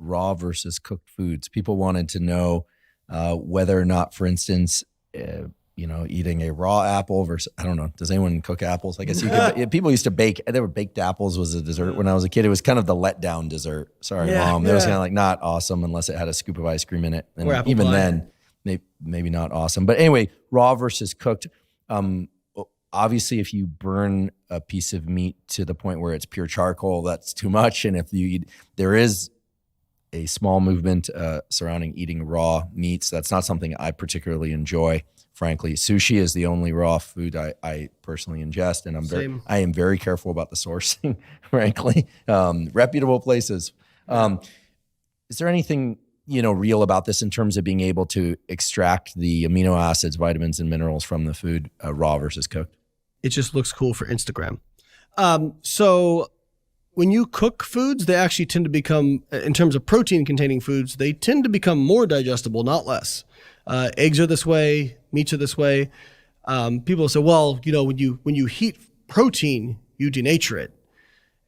raw versus cooked foods. People wanted to know whether or not, for instance, eating a raw apple versus, I don't know, does anyone cook apples? I guess you could, people used to bake, there were baked apples was a dessert when I was a kid. It was kind of the letdown dessert. Sorry, Mom. That was kind of like not awesome unless it had a scoop of ice cream in it. And even pie. Then, maybe not awesome. But anyway, raw versus cooked. Obviously, if you burn a piece of meat to the point where it's pure charcoal, that's too much. And if you eat, there is a small movement surrounding eating raw meats. That's not something I particularly enjoy. Frankly, sushi is the only raw food I personally ingest, and I am very careful about the sourcing. Frankly, reputable places. Is there anything real about this in terms of being able to extract the amino acids, vitamins, and minerals from the food, raw versus cooked? It just looks cool for Instagram. So when you cook foods, they actually tend to become, in terms of protein-containing foods, they tend to become more digestible, not less. Eggs are this way, meats are this way. People say, well, when you heat protein, you denature it.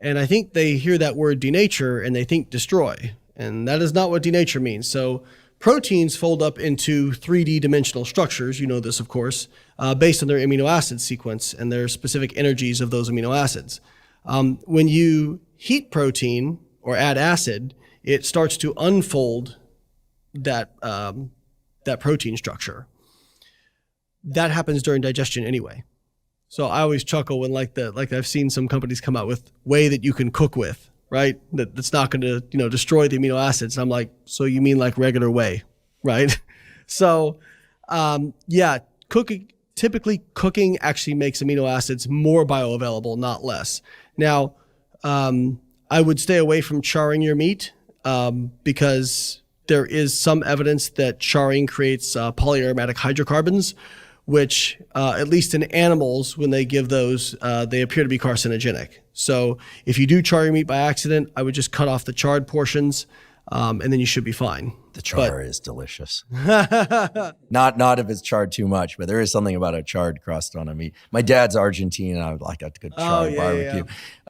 And I think they hear that word denature and they think destroy. And that is not what denature means. So proteins fold up into 3D dimensional structures, you know this of course, based on their amino acid sequence and their specific energies of those amino acids. When you heat protein or add acid, it starts to unfold that protein structure. That happens during digestion anyway. So I always chuckle when like I've seen some companies come out with way that you can cook with, right? That's not going to, destroy the amino acids. I'm like, so you mean like regular whey, right? So, typically cooking actually makes amino acids more bioavailable, not less. Now, I would stay away from charring your meat because there is some evidence that charring creates polyaromatic hydrocarbons, which at least in animals, when they give those, they appear to be carcinogenic. So if you do char your meat by accident, I would just cut off the charred portions, and then you should be fine. The char is delicious. Not if it's charred too much, but there is something about a charred crust on a meat. My dad's Argentine, and I would like a good charred barbecue. Yeah.